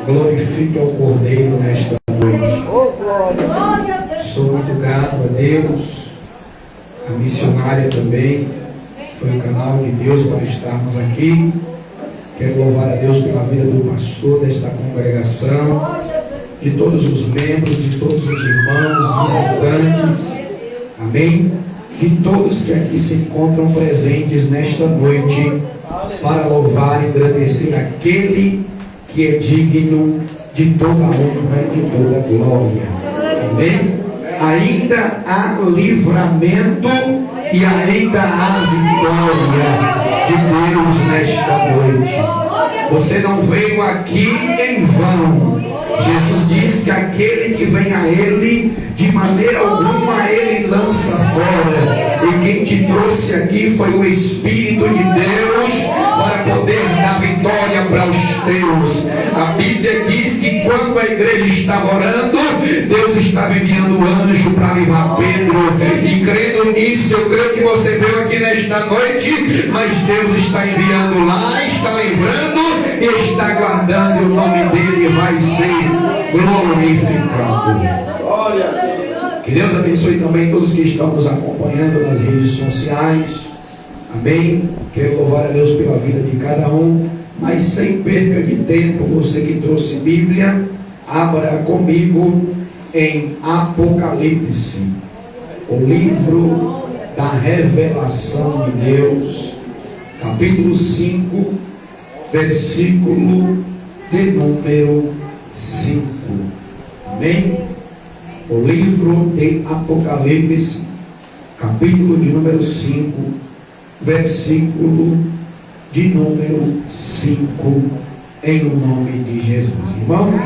glorifique ao Cordeiro nesta noite. Sou muito grato a Deus, a missionária também, foi o canal de Deus para estarmos aqui. Quero louvar a Deus pela vida do pastor desta congregação, de todos os membros, de todos os irmãos, visitantes, amém? De todos que aqui se encontram presentes nesta noite, para louvar e agradecer aquele que é digno de toda a honra e de toda a glória, amém? Ainda há livramento e ainda há vitória de Deus nesta noite. Você não veio aqui em vão. Jesus diz que aquele que vem a Ele, de maneira alguma Ele lança fora. E quem te trouxe aqui foi o Espírito de Deus para poder dar vitória para os teus. A Bíblia diz que quando a igreja estava orando, Deus estava enviando o anjo para levar Pedro. E crendo nisso, eu creio que você veio aqui nesta noite, mas Deus está enviando lá, está lembrando e está guardando, e o nome dele vai ser glorificado. Que Deus abençoe também todos que estão nos acompanhando nas redes sociais. Amém. Quero louvar a Deus pela vida de cada um, mas sem perca de tempo, você que trouxe Bíblia, abra comigo em Apocalipse, o livro da revelação de Deus, capítulo 5, versículo de número 5. Amém? O livro de Apocalipse, capítulo de número 5, versículo de número 5, em nome de Jesus. Irmãos,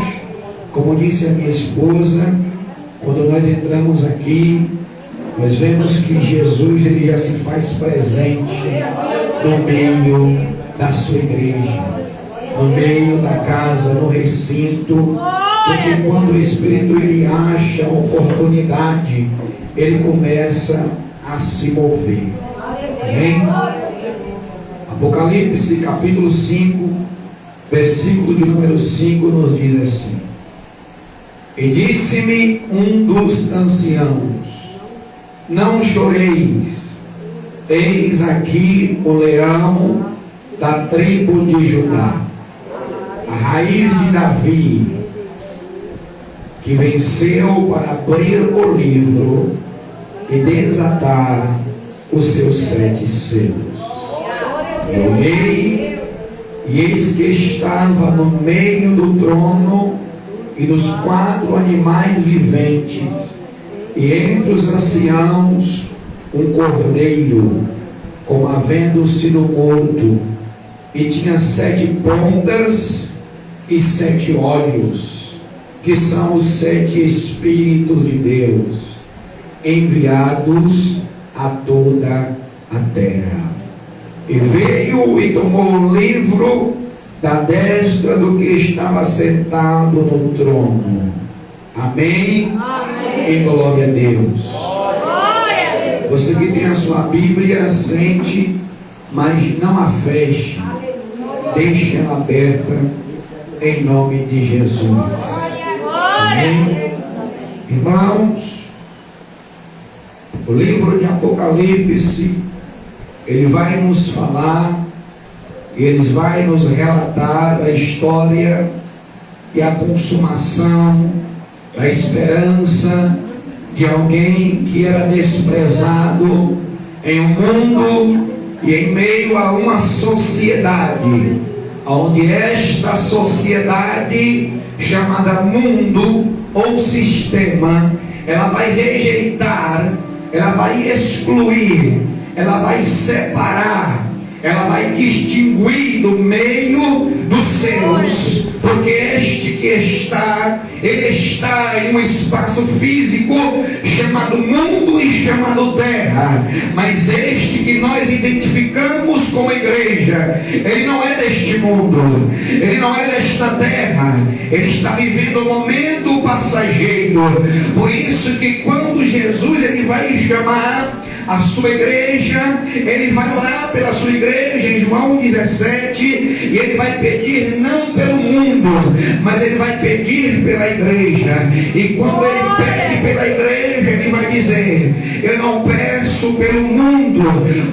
como disse a minha esposa, quando nós entramos aqui, nós vemos que Jesus ele já se faz presente no meio da sua igreja, no meio da casa, no recinto, porque quando o Espírito ele acha oportunidade, ele começa a se mover. Amém? Apocalipse capítulo 5, versículo de número 5 nos diz assim: E disse-me um dos anciãos: Não choreis, eis aqui o leão da tribo de Judá, a raiz de Davi, que venceu para abrir o livro e desatar os seus 7 selos. Eu olhei, e eis que estava no meio do trono e dos 4 animais viventes, e entre os anciãos um cordeiro, como havendo sido morto, e tinha 7 pontas e 7 olhos, que são os 7 Espíritos de Deus, enviados a toda a terra. E veio e tomou o livro da destra do que estava sentado no trono. Amém? Amém. E glória a Deus. Você que tem a sua Bíblia, sente, mas não a feche. Deixe ela aberta em nome de Jesus. Amém? Irmãos, o livro de Apocalipse, ele vai nos falar, ele vai nos relatar a história e a consumação da esperança de alguém que era desprezado em um mundo e em meio a uma sociedade, onde esta sociedade chamada mundo ou sistema, ela vai rejeitar, ela vai excluir, ela vai separar, ela vai distinguir do meio dos seus, porque este que está, ele está em um espaço físico chamado mundo e chamado terra, mas este que nós identificamos como igreja, ele não é deste mundo, ele não é desta terra, ele está vivendo um momento passageiro. Por isso que quando Jesus ele vai chamar a sua igreja, ele vai orar pela sua igreja em João 17, e ele vai pedir não pelo mundo, mas ele vai pedir pela igreja. E quando ele pede pela igreja, ele vai dizer: eu não peço pelo mundo,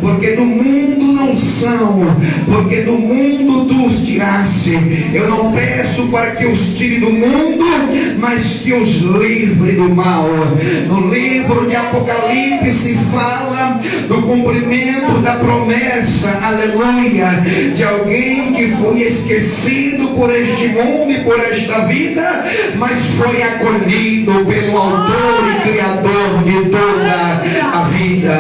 porque do mundo não são, porque do mundo tu os tiraste. Eu não peço para que os tire do mundo, mas que os livre do mal. No livro de Apocalipse fala do cumprimento da promessa, aleluia, de alguém que foi esquecido por este mundo e por esta vida, mas foi acolhido pelo autor e criador de toda a vida.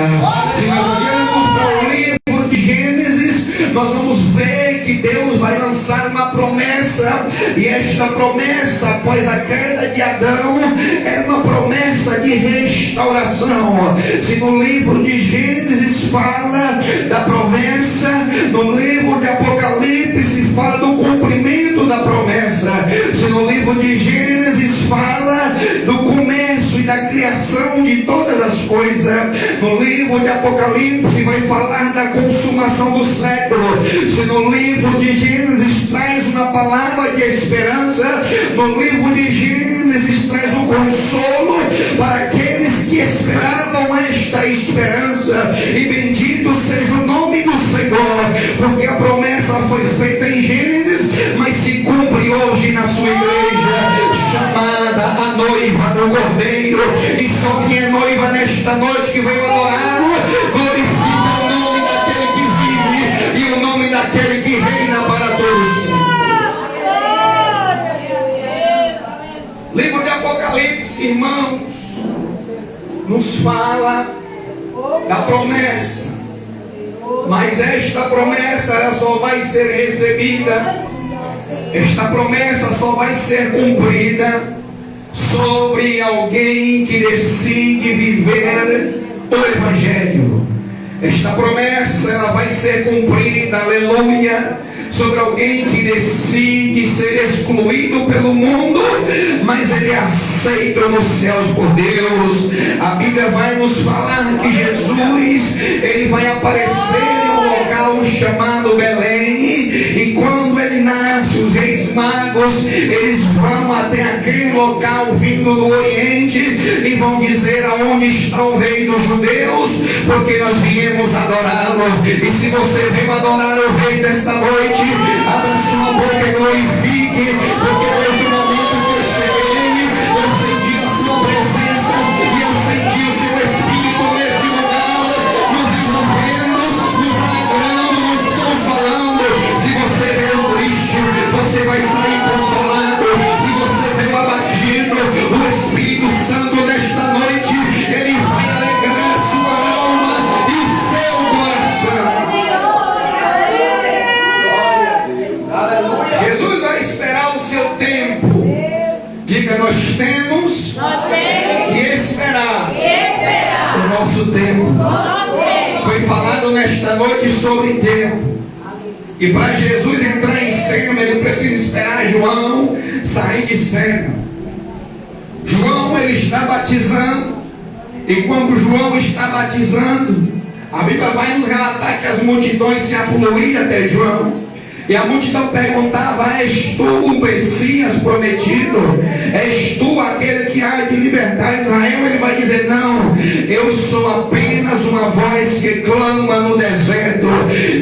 Se nós olharmos para o livro de Gênesis, nós vamos ver que Deus vai lançar uma promessa, e esta promessa, após a queda de Adão, era uma promessa de restauração. Se no livro de Gênesis fala da promessa, no livro de Apocalipse fala do cumprimento da promessa. Se no livro de Gênesis fala do começo e da criação de todas as coisas, no livro de Apocalipse vai falar da consumação do século. Se no livro de Gênesis traz uma palavra de esperança, no livro de Gênesis traz um consolo para aqueles que esperavam esta esperança. E bendito seja o nome do Senhor, porque a promessa foi feita em Gênesis, mas se cumpre hoje na sua igreja, chamada a noiva do Cordeiro. E só quem é noiva nesta noite que veio adorá-lo, glorifica o nome daquele que vive e o nome daquele que reina para todos. Livro de Apocalipse, irmãos, nos fala da promessa, mas esta promessa ela só vai ser recebida, esta promessa só vai ser cumprida sobre alguém que decide viver o Evangelho. Esta promessa ela vai ser cumprida, aleluia, sobre alguém que decide ser excluído pelo mundo, mas ele é aceito nos céus por Deus. A Bíblia vai nos falar que Jesus, ele vai aparecer em um local chamado Belém, e quando ele nasce, os reis magos, eles vão até aquele local vindo do Oriente e vão dizer: aonde está o rei dos judeus? Porque nós viemos adorá-lo. E se você veio adorar o rei desta noite, abra sua boca e glorifique, porque desde o momento que eu cheguei, eu senti a sua presença e eu senti o seu Espírito neste lugar, nos envolvendo, nos alegrando, nos consolando. Se você veio triste, você vai sair consolado. Se você veio abatido, o Espírito Santo nesta noite, ele vai alegrar a sua alma e o seu coração. Jesus vai esperar o seu tempo. Diga: nós temos que esperar o nosso tempo. Foi falado nesta noite sobre tempo. E para Jesus entrar em cena, ele precisa esperar João sair de cena. João, ele está batizando. E quando João está batizando, a Bíblia vai nos relatar que as multidões se afluíam até João. E a multidão perguntava: és tu o Messias prometido? És tu aquele que há de libertar Israel? Ele vai dizer: não, eu sou apenas uma voz que clama no deserto.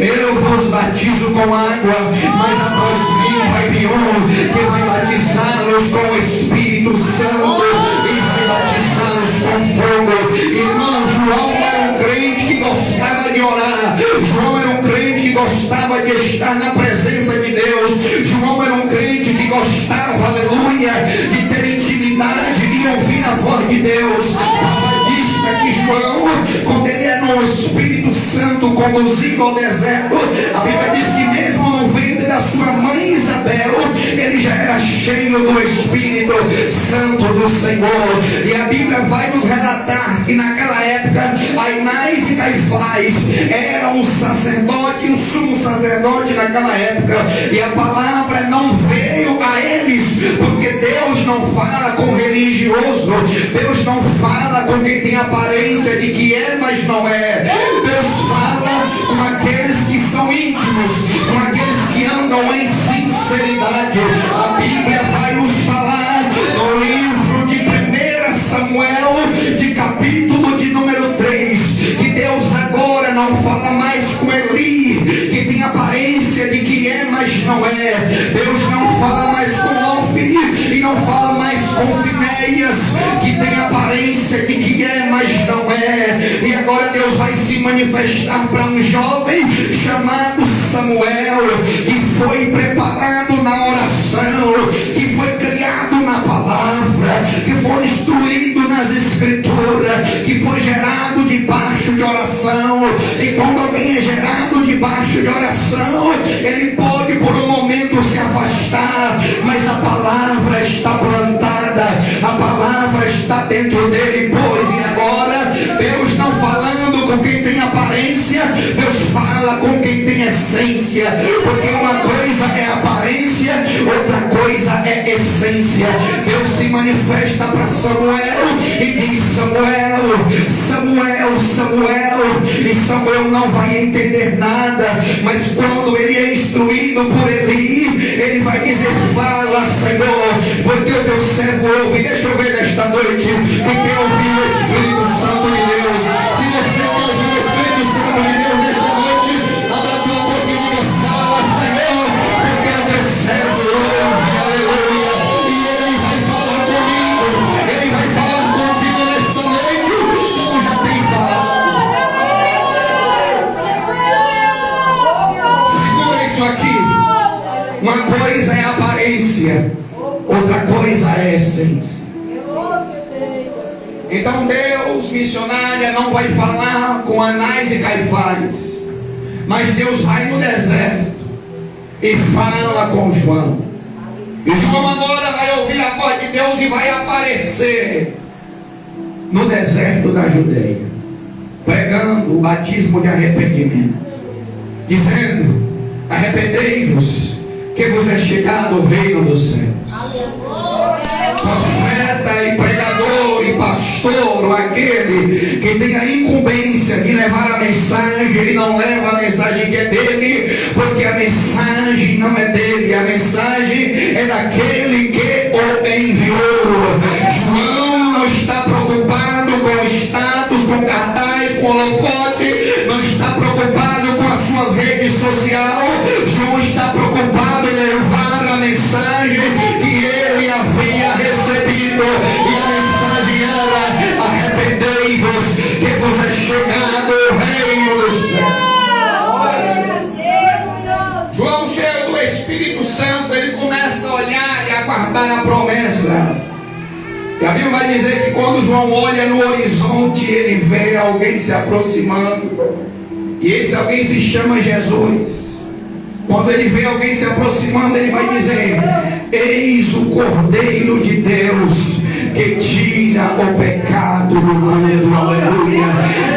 Eu vos batizo com água, mas após mim vai vir um que vai batizá-los com o Espírito Santo e vai batizá-los com fogo. Irmão, João era um crente que gostava de orar. João era um crente que gostava de estar na presença de Deus. João era um crente que gostava, aleluia, de ter intimidade, de ouvir a voz de Deus. Prova disto é que João, quando ele era no Espírito Santo conduzido ao deserto, a Bíblia diz que mesmo no ventre da sua mãe Isabel, ele já era cheio do Espírito Santo do Senhor. E a Bíblia vai nos relatar que naquela época Anás e Caifás eram um sacerdote, um sumo sacerdote naquela época, e a palavra não veio a eles, porque Deus não fala com religioso. Deus não fala com quem tem aparência de que é, mas não é. Deus fala com aqueles que são íntimos, com aqueles que andam em sinceridade. A Bíblia vai nos falar no livro de 1 Samuel, de capítulo de número 3, que Deus agora não fala mais com Eli, que tem aparência de que é, mas não é. Deus não fala mais com Ofni e não fala mais com Finéias, que tem aparência de que é, mas não é. E agora Deus vai se manifestar para um jovem chamado Samuel, que foi preparado na oração, que foi criado na palavra, que foi instruído nas escrituras, que foi gerado debaixo de oração. E quando alguém é gerado debaixo de oração, ele pode por um momento se afastar, mas a palavra está plantada, a palavra está dentro dele. Pois e agora Deus não falando com quem tem aparência, Deus fala com quem tem essência, porque uma coisa é aparência, outra coisa é essência. Deus se manifesta para Samuel e diz: Samuel, Samuel, Samuel. E Samuel não vai entender nada, mas quando ele é instruído por Eli, ele vai dizer: fala, Senhor, porque o teu servo ouve. Deixa eu ver nesta noite quem tem ouvido o Espírito Santo de Deus. Se você quer ouvir o Espírito Santo de Deus nesta noite, abra a tua boca e diga: fala, Senhor, porque o teu servo ouve. Aleluia. E ele vai falar comigo, ele vai falar contigo nesta noite, como já tem falado. Segura isso aqui. Uma coisa é a aparência, outra coisa é a essência. Então Deus, missionária, não vai falar com Anás e Caifás, mas Deus vai no deserto e fala com João. E João agora vai ouvir a voz de Deus e vai aparecer no deserto da Judeia, pregando o batismo de arrependimento, dizendo: arrependei-vos, que vos é chegado o reino dos céus. Profeta e pregador e pastor, aquele que tem a incumbência de levar a mensagem, ele não leva a mensagem que é dele, porque a mensagem não é dele, a mensagem é daquele que o enviou. João não está preocupado com status, com cartaz, com holofote, não está preocupado com as suas redes sociais. João está preocupado em levar a mensagem que ele havia recebido, e a mensagem era: arrependei-vos, que vos é chegado o reino dos céus. João, cheio do Espírito Santo, ele começa a olhar e aguardar a promessa. E a Bíblia vai dizer que quando João olha no horizonte, ele vê alguém se aproximando, e esse alguém se chama Jesus. Quando ele vê alguém se aproximando, ele vai dizer: eis o Cordeiro de Deus que tira o pecado do mundo. Aleluia.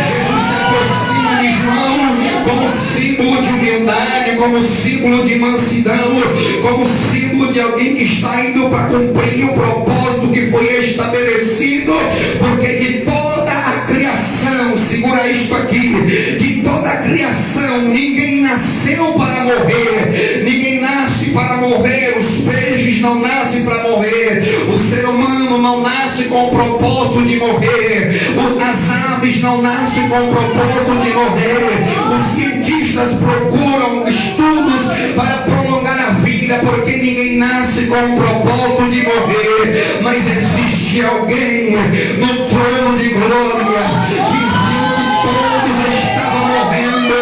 Jesus se aproxima de João como símbolo de humildade, como símbolo de mansidão, como símbolo de alguém que está indo para cumprir o propósito que foi estabelecido, porque de toda a criação, segura isto aqui, de toda a criação, ninguém nasceu para morrer, ninguém nasce para morrer, os peixes não nascem para morrer, o ser humano não nasce com o propósito de morrer, as aves não nascem com o propósito de morrer, os cientistas procuram estudos para prolongar a vida, porque ninguém nasce com o propósito de morrer, mas existe alguém no trono de glória que viu que todos estavam morrendo,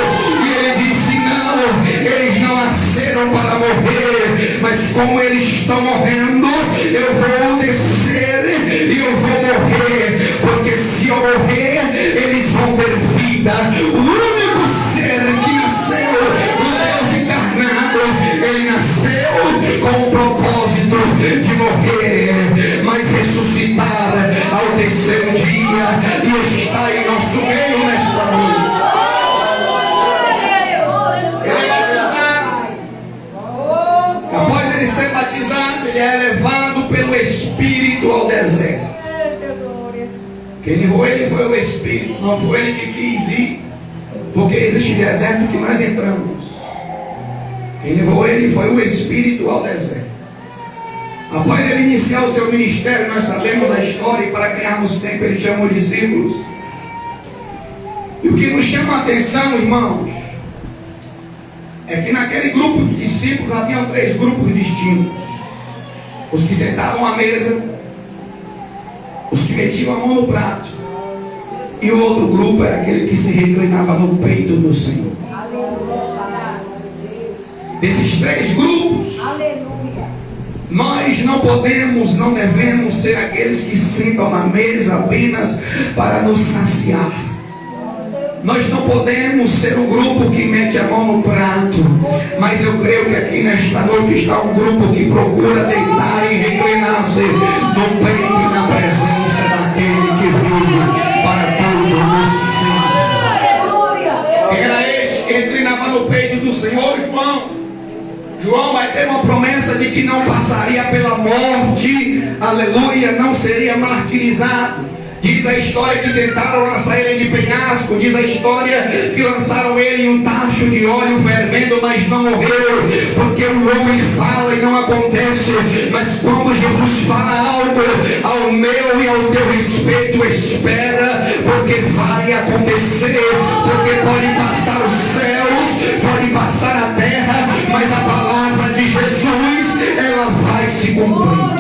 e ele disse: não, eles não nasceram para morrer, mas como eles estão morrendo, eu vou descer e eu vou morrer, porque se eu morrer, eles vão ter vida. O único ser que nasceu, o Deus encarnado, ele nasceu com o propósito de morrer, mas ressuscitar ao terceiro dia, e está em nosso meio nesta noite. Ele é batizado. Após ele ser batizado, ele é levado pelo Espírito ao deserto. Quem levou ele foi o Espírito, não foi ele que quis ir, porque existe deserto que nós entramos. Quem levou ele foi o Espírito ao deserto. Após ele iniciar o seu ministério, nós sabemos a história, e para ganharmos tempo ele chamou discípulos. E o que nos chama a atenção, irmãos, é que naquele grupo de discípulos haviam 3 grupos distintos: os que sentavam à mesa, os que metiam a mão no prato, e o outro grupo era aquele que se reclinava no peito do Senhor. Desses 3 grupos, nós não podemos, não devemos ser aqueles que sentam na mesa apenas para nos saciar. Nós não podemos ser o grupo que mete a mão no prato, mas eu creio que aqui nesta noite está um grupo que procura deitar e reclinar-se no peito e na presença daquele que vive para todo o Senhor. Quem era esse que reclinava no peito do Senhor, irmão? João vai ter uma promessa de que não passaria pela morte, aleluia, não seria martirizado. Diz a história que tentaram lançar ele de penhasco. Diz a história que lançaram ele em um tacho de óleo fervendo, mas não morreu, porque o homem fala e não acontece. Mas quando Jesus fala algo ao meu e ao teu respeito, espera, porque vai acontecer. Porque pode passar os céus, pode passar a terra, mas a palavra de Jesus, ela vai se cumprir.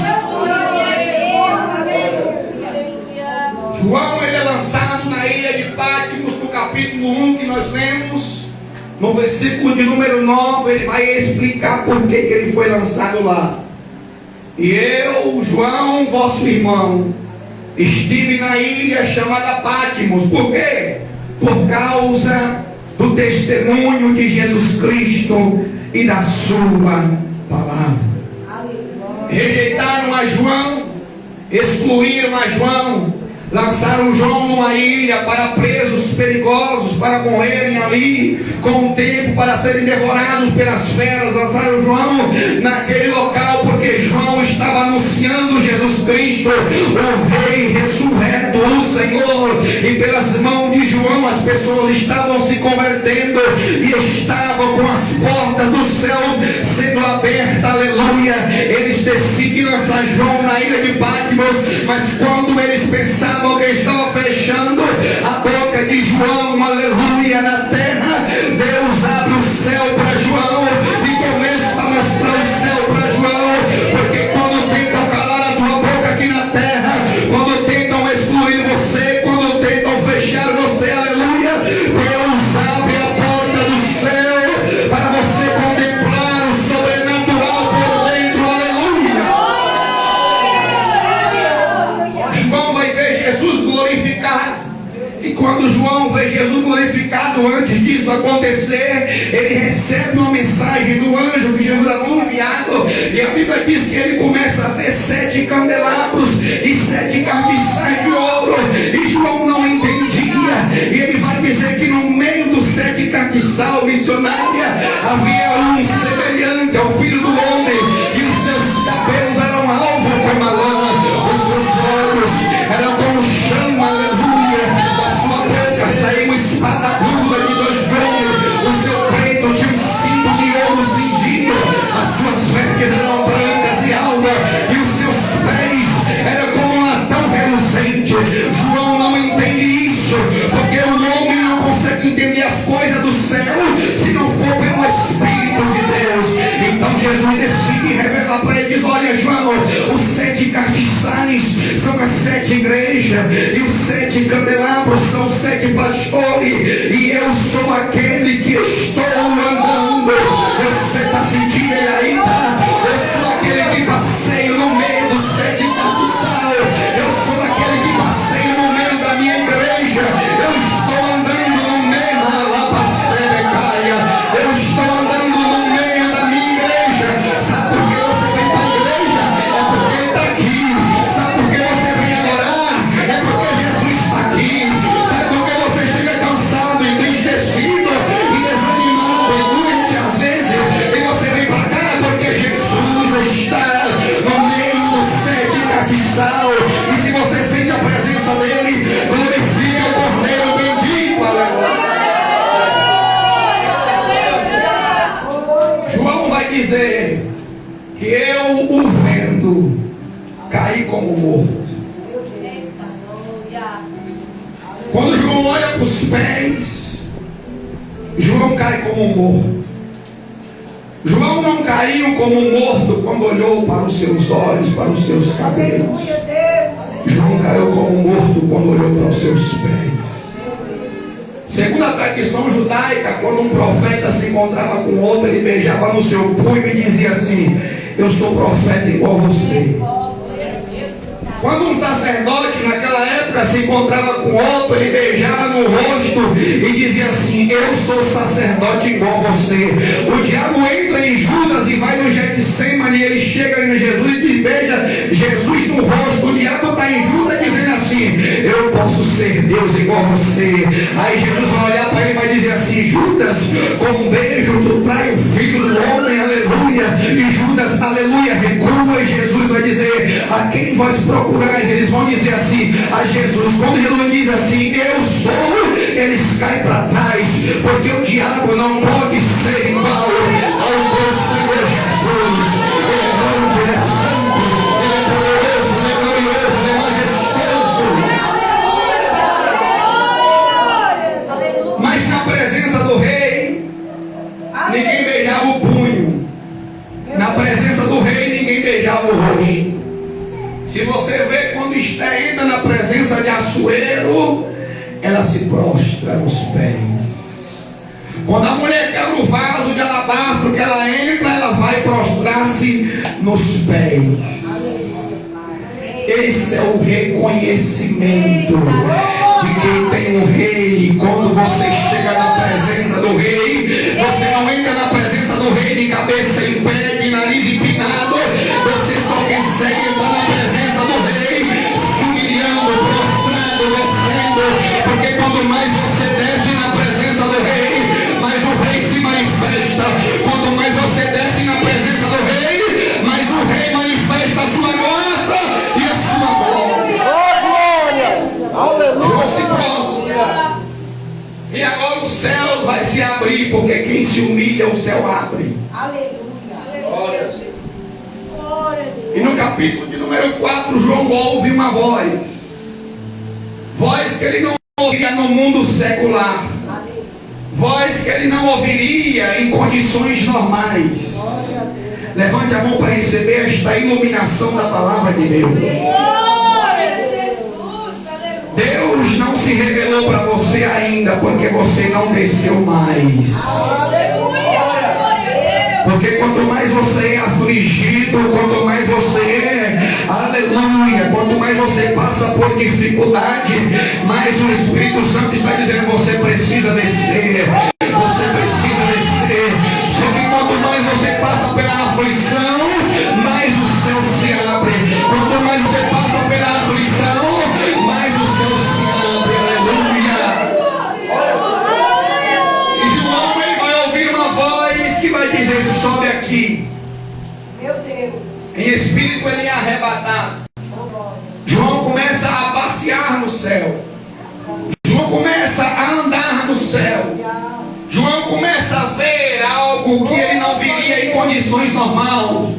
João, ele é lançado na ilha de Patmos, no capítulo 1 que nós lemos, no versículo de número 9, ele vai explicar por que ele foi lançado lá. E eu, João, vosso irmão, estive na ilha chamada Patmos. Por quê? Por causa do testemunho de Jesus Cristo e da sua palavra. Rejeitaram a João, excluíram a João, lançaram João numa ilha para presos perigosos, para morrerem ali com o tempo, para serem devorados pelas feras. Lançaram João naquele local porque João estava anunciando Jesus Cristo, o Rei ressurreto, o Senhor. E pelas mãos de João as pessoas estavam se convertendo e estavam com as portas do céu sendo abertas, aleluia. Eles decidem lançar João na ilha de Patmos, mas quando eles pensavam que estava fechando a boca de João, aleluia, na terra, Deus abre o céu para João e começa a mostrar o céu para João. Porque quando tentam calar a tua boca aqui na terra, quando tentam excluir você, quando tentam fechar você, aleluia, Deus abre a porta do céu para você contemplar o sobrenatural por dentro, aleluia. João vai ver Jesus glorificado. E quando João vê Jesus glorificado, antes disso acontecer, ele recebe uma mensagem do anjo que Jesus havia enviado. E a Bíblia diz que ele começa a ver 7 candelabros e 7 castiçais de ouro. E João não entendia. E ele vai dizer que no meio dos 7 castiçais missionária havia um semelhante ao Filho do Homem. E os seus cabelos eram alvos como a lã, os seus olhos eram como chama, aleluia. Da sua boca saiu uma espada aguda de 2 gumes. O seu peito tinha um cinto de ouro cingido. As suas vestes eram brancas e alvas, e os seus pés eram como um latão reluzente. João não entende isso, porque o homem não consegue entender as coisas do céu se não for pelo Espírito de Deus. Então Jesus decide revelar para ele, diz: olha, João, os 7 castiçais são as 7 igrejas, e os 7 candelabros são 7 pastores, e eu sou aquele que estou andando. Você está sentindo ele aí, tá? Eu sou aquele que passeio no meio dos 7 castiçais. Eu sou aquele que passeio no meio da minha igreja. Eu estou andando no meio da Lapacerecaia. Eu estou andando no meio da minha igreja. Sabe por que você vem para a igreja? É porque ele está aqui. Sabe por que você vem adorar? É porque Jesus está aqui. Sabe por que você chega cansado, entristecido e desanimado, e doente às vezes? dizer que eu, o vendo, caí como morto. Quando João olha para os pés, João cai como morto. João não caiu como morto quando olhou para os seus olhos, para os seus cabelos. João caiu como morto quando olhou para os seus pés. Segundo a tradição judaica, quando um profeta se encontrava com outro, ele beijava no seu punho e dizia assim: eu sou profeta igual você. Quando um sacerdote naquela época se encontrava com outro, ele beijava no rosto e dizia assim: eu sou sacerdote igual você. O diabo entra em Judas e vai no Getsemane, ele chega em Jesus e beija Jesus no rosto. O diabo está em Judas dizendo assim: eu posso ser Deus igual você. Aí Jesus vai olhar para ele e vai dizer assim: Judas, com um beijo tu trai o filho do homem, aleluia. E Judas, aleluia, recua. E Jesus vai dizer: a quem vós procurar? Eles vão dizer assim a Jesus. Quando Jesus diz assim: eu sou, eles caem para trás, porque o diabo não pode ser igual ao nosso Senhor Jesus. Ele é grande, ele é santo, ele é poderoso, ele é glorioso, ele é majestoso. Mas na presença do rei, ninguém beijava o punho. Na presença do rei, ninguém beijava o rosto. Se você vê quando Esther entra na presença de Assuero, ela se prostra aos pés. Quando a mulher quebra o vaso de alabastro que ela entra, ela vai prostrar-se nos pés. Esse é o reconhecimento de quem tem um rei. Quando você chega na presença do rei, você não entra na presença do rei de cabeça em pé, de nariz empinado. Você só consegue entrar na presença do rei se humilhando, prostrado, descendo. Porque quanto mais você desce na presença do rei, mais o rei se manifesta. Quanto mais você desce na presença do rei, mais o rei manifesta a sua graça e a sua glória. João se prostra. E agora o céu vai se abrir, porque quem se humilha, o céu abre. Aleluia. E no capítulo de número 4, João ouve uma voz. Voz que ele não ouviria no mundo secular. Voz que ele não ouviria em condições normais. Levante a mão para receber esta iluminação da palavra de Deus. Deus não se revelou para você ainda, porque você não desceu mais. Porque quanto mais você é afligido, quanto mais você é, aleluia, quanto mais você passa por dificuldade, mais o Espírito Santo está dizendo: você precisa descer. Você precisa descer. Só que quanto mais você passa pela aflição, mais o céu se abre. Quanto mais você passa pela aflição, mais o céu se abre. Aleluia. E João, ele vai ouvir uma voz que vai dizer: sobe aqui. Meu Deus. Em espírito ele é arrebatado. João começa a passear no céu. João começa a andar no céu. João começa a ver algo que ele não viria em condições normais.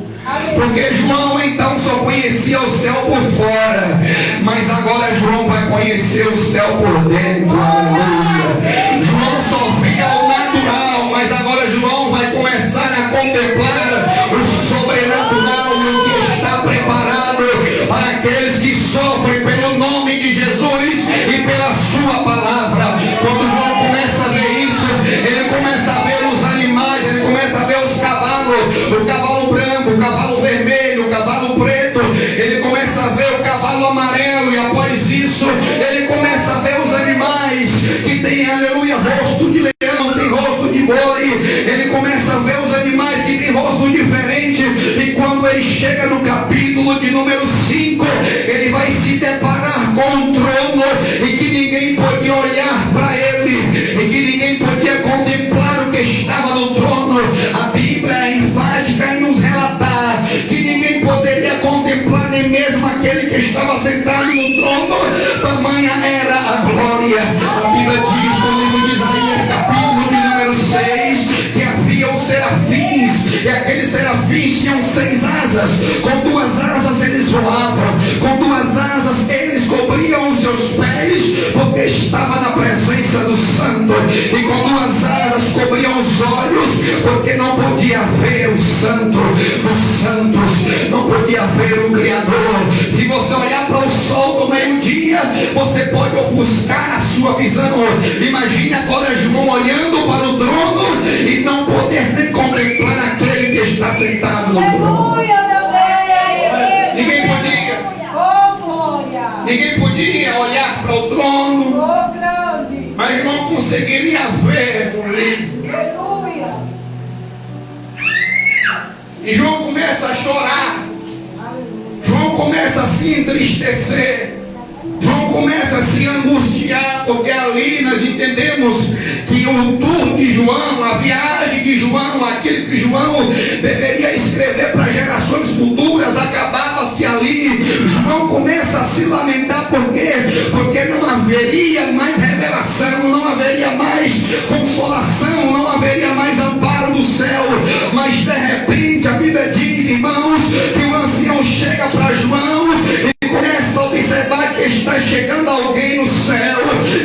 Porque João então só conhecia o céu por fora, mas agora João vai conhecer o céu por dentro. Aleluia. João só via o natural, mas agora João vai começar a contemplar o sobrenatural, o que está preparado para aqueles que sofrem pelo nome de Jesus e pela sua palavra. Quando João começa a ver isso, ele começa a ver os animais, ele começa a ver os cavalos, o cavalo branco, o cavalo vermelho, o cavalo preto, ele começa a ver o cavalo amarelo, e após isso ele começa a ver os animais que tem, aleluia, rosto de leão, tem rosto de boi. Ele começa a ver os animais que tem rosto diferente. E quando ele chega no capítulo de número 5, ele vai se deparar com um trono e que ninguém podia olhar para ele, e que ninguém podia contemplar o que estava no trono. A Bíblia é enfática em nos relatar que ninguém poderia contemplar, nem mesmo aquele que estava sentado no trono. Tamanha era a glória. A Bíblia diz no livro de Isaías, capítulo de número 6, que havia os serafins, e a aqueles serafins tinham 6 asas, com 2 asas eles voavam, com 2 asas eles cobriam os seus pés, porque estava na presença do Santo, e com 2 asas cobriam os olhos, porque não podia ver o Santo dos Santos, não podia ver o Criador. Se você olhar para o sol do meio-dia, você pode ofuscar a sua visão. Imagine agora João olhando para o trono e não poder nem contemplar aquele que está sentado no trono. Ninguém podia. Ninguém podia olhar para o trono, mas não conseguiria ver o livro. E João começa a chorar. João começa a se entristecer. João começa a se angustiar, porque ali nós entendemos que o tour de João, a viagem de João, aquilo que João deveria escrever para gerações futuras, acabava-se ali. João começa a se lamentar, por quê? Porque não haveria mais revelação, não haveria mais consolação, não haveria mais amparo do céu. Mas de repente a Bíblia diz, irmãos, que o ancião chega para João e começa a observar que está chegando alguém no céu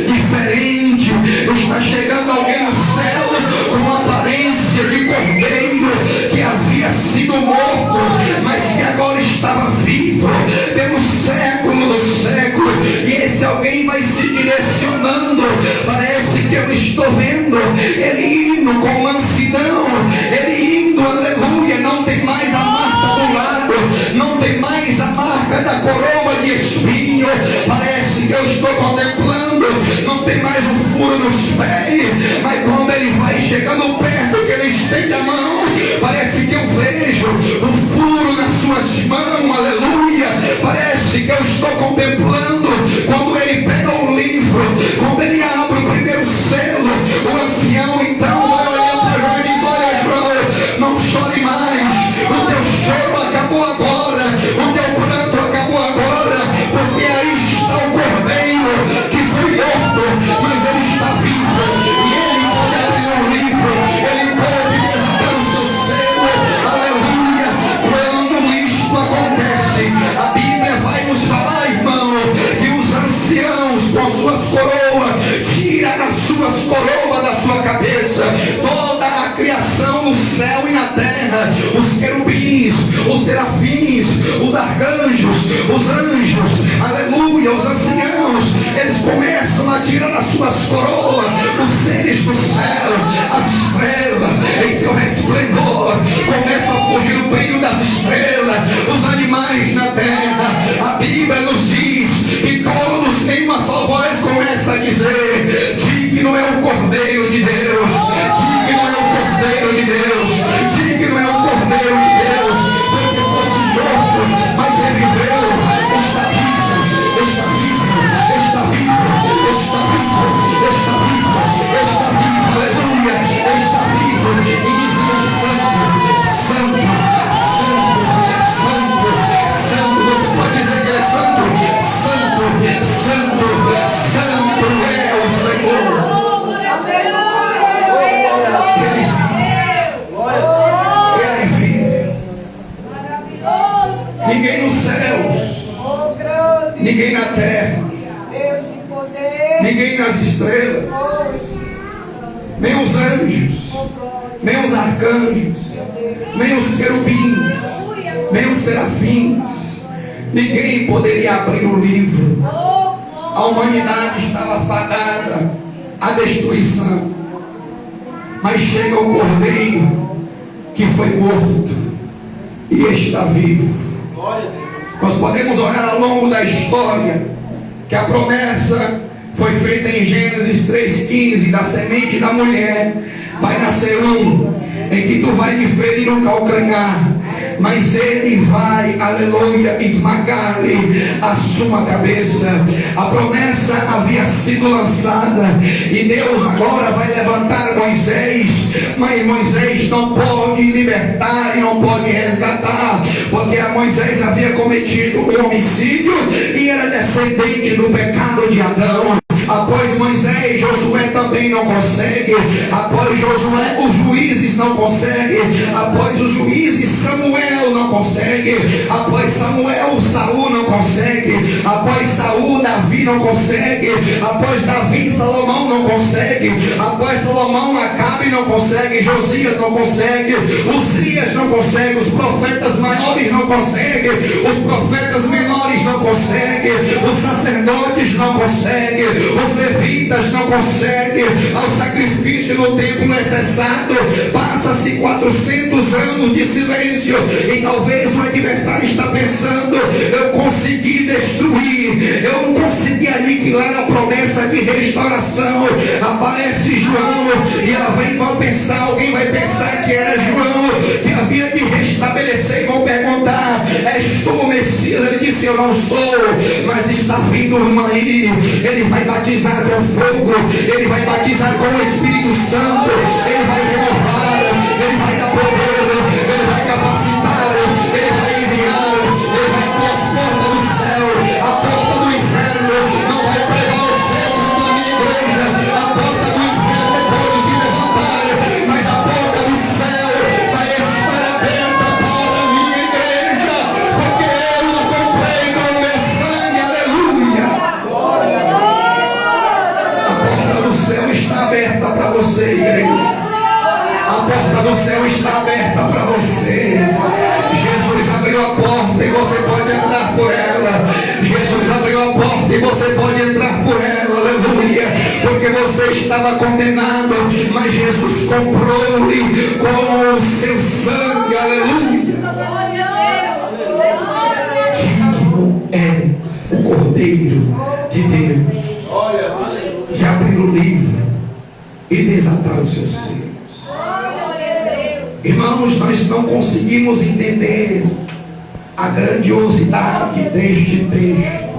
diferente, está chegando alguém no céu com aparência de cordeiro que havia sido morto, mas que agora estava vivo pelo século do século. E esse alguém vai se direcionando. Parece que eu estou vendo ele indo com mansidão, ele indo, aleluia. Não tem mais a marca do lado, não tem mais a marca da coroa de espinho. Parece que eu estou contemplando, não tem mais um furo nos pés, mas quando ele vai chegando perto, que ele estende a mão, parece que eu vejo o furo nas suas mãos, aleluia. Parece que eu estou contemplando quando ele pega o livro, quando ele abre o primeiro selo. O ancião então vai olhar para João e diz: olha, João, não chore mais, o teu choro acabou agora, o teu pranto acabou agora, porque aí está o cordeiro que foi morto, mas ele está vivo, e ele pode abrir o livro, ele pode desatar o seu selo, aleluia. Quando isto acontece, a Bíblia vai nos falar, irmão, que os anciãos com suas coroas, tira as suas coroas da sua cabeça, toda a criação no céu e na terra, os querubins, os serafins, os arcanjos, os anjos, aleluia, os anciãos, eles começam a tirar as suas coroas, os seres do céu, as estrelas em seu resplendor, começa a fugir o brilho das estrelas, os animais na terra. A Bíblia nos diz que todos em uma só voz começam a dizer: digno é o Cordeiro de Deus, digno é o Cordeiro de Deus, digno é o Cordeiro de Deus, porque fosse morto, mas reviveu, está vivo, está vivo, está vivo, está vivo, está vivo, está vivo, aleluia, está vivo. E dizia: santo, santo, santo, santo, santo. Você pode dizer que ele é santo? Santo, santo, santo é o Senhor. Ele vive. Ninguém nos céus, ninguém na terra, ninguém nas estrelas, nem os anjos, nem os arcanjos, nem os querubins, nem os serafins, ninguém poderia abrir o livro. A humanidade estava fadada à destruição, mas chega o Cordeiro que foi morto e está vivo. Nós podemos olhar ao longo da história que a promessa foi feita em Gênesis 3,15: da semente da mulher vai nascer um, em que tu vai lhe ferir o calcanhar, mas ele vai, aleluia, esmagar-lhe a sua cabeça. A promessa havia sido lançada e Deus agora vai levantar Moisés, mas Moisés não pode libertar e não pode resgatar, porque a Moisés havia cometido um homicídio e era descendente do pecado de Adão. Após Moisés, Josué também não consegue. Após Josué, os juízes não conseguem. Após os juízes, Samuel não consegue. Após Samuel, Saul não consegue. Após Saul, Davi não consegue. Após Davi, Salomão não consegue. Após Salomão, Acabe não consegue. Josias não consegue. Uzias não consegue. Os profetas maiores não conseguem. Os profetas menores não conseguem. Os sacerdotes não conseguem. Os levitas não conseguem. Ao sacrifício no templo é cessado. Passa-se 400 anos de silêncio. E talvez o adversário está pensando: eu consegui destruir, eu consegui aniquilar a promessa de restauração. Aparece João e alguém vai pensar que era João que havia de restabelecer, e vão perguntar: és tu o Messias? Ele disse: eu não sou, mas está vindo um aí. Ele vai batizar com fogo, ele vai batizar com o Espírito Santo, ele vai renovar, ele vai dar poder, ele vai capacitar, ele vai enviar, ele vai abrir as portas do céu. A porta do inferno não vai prevalecer contra a minha igreja. A porta do inferno pode se levantar, mas a porta do céu vai estar aberta para a minha igreja, porque eu a comprei com o meu sangue. Aleluia. A porta do céu está aberta para você, igreja. A porta do céu está aberta para você. Jesus abriu a porta e você pode entrar por ela. Jesus abriu a porta e você pode entrar por ela. Aleluia. Porque você estava condenado, mas Jesus comprou-lhe com o seu sangue. Aleluia. Digno é o Cordeiro de Deus de abrir o livro e desatar os seus selos. Irmãos, nós não conseguimos entender a grandiosidade deste texto,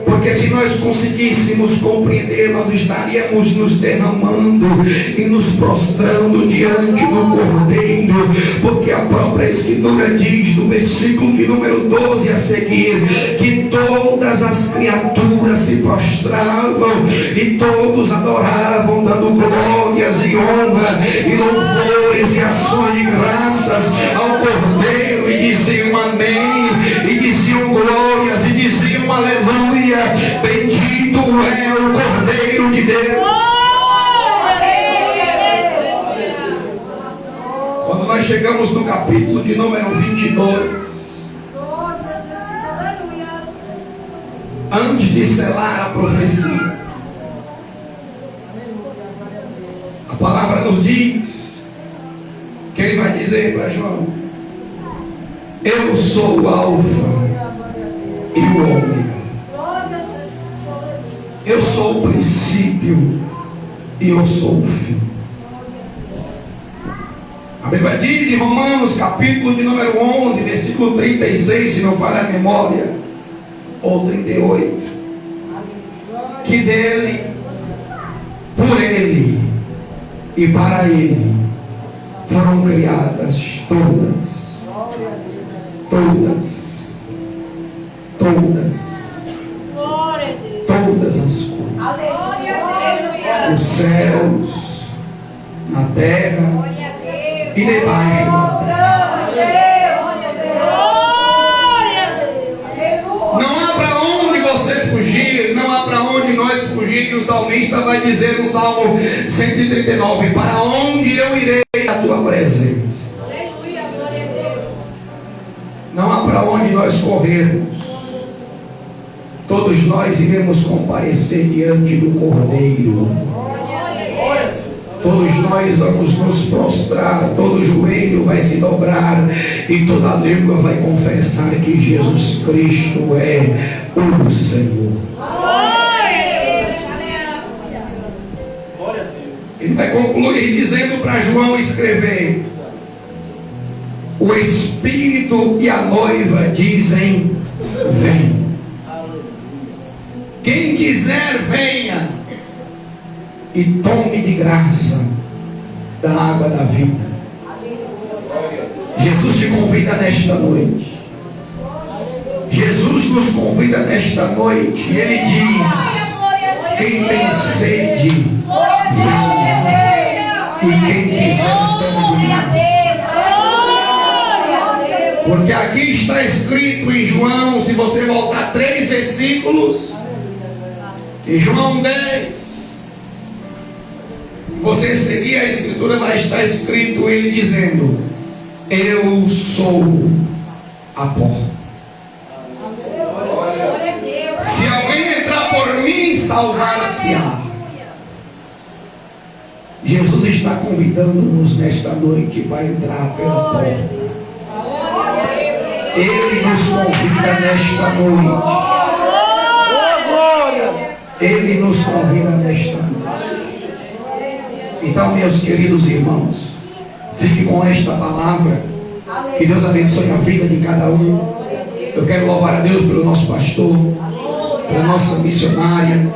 porque se nós conseguíssemos compreender, nós estaríamos nos derramando e nos prostrando diante do Cordeiro, porque a própria Escritura diz no versículo de número 12 a seguir, que todas as criaturas se prostravam e todos adoravam, dando glórias e honra e louvores e ações de graças ao Cordeiro, e diziam amém, e diziam glórias, e diziam aleluia. Bendito é o Cordeiro de Deus. Quando nós chegamos no capítulo de número 22, antes de selar a profecia, a palavra nos diz que ele vai dizer para João: eu sou o Alfa e o Ômega. Eu sou o princípio e eu sou o fim. A Bíblia diz em Romanos, capítulo de número 11, versículo 36, se não falha a memória, ou 38, que dele, por ele e para ele foram criadas todas as coisas, nos céus, na terra e debaixo da terra. Não há para onde você fugir, não há para onde nós fugir. E o salmista vai dizer no Salmo 139: para onde eu irei a tua presença? Não há para onde nós corrermos. Todos nós iremos comparecer diante do Cordeiro. Todos nós vamos nos prostrar, todo joelho vai se dobrar e toda língua vai confessar que Jesus Cristo é o Senhor. Ele vai concluir dizendo para João escrever: o Espírito e a noiva dizem: vem. Quem quiser, venha e tome de graça da água da vida. Jesus te convida nesta noite. Jesus nos convida nesta noite. E Ele diz: Quem tem sede, venha. E quem quiser, tome de graça. Porque aqui está escrito em João, se você voltar 3 versículos, em João 10, você seguir a escritura, vai estar escrito ele dizendo: eu sou a porta. Se alguém entrar por mim, salvar-se-á. Jesus está convidando-nos nesta noite para entrar pela porta. Ele nos convida nesta noite. Ele nos convida nesta noite. Então, meus queridos irmãos, fique com esta palavra. Que Deus abençoe a vida de cada um. Eu quero louvar a Deus pelo nosso pastor, pela nossa missionária,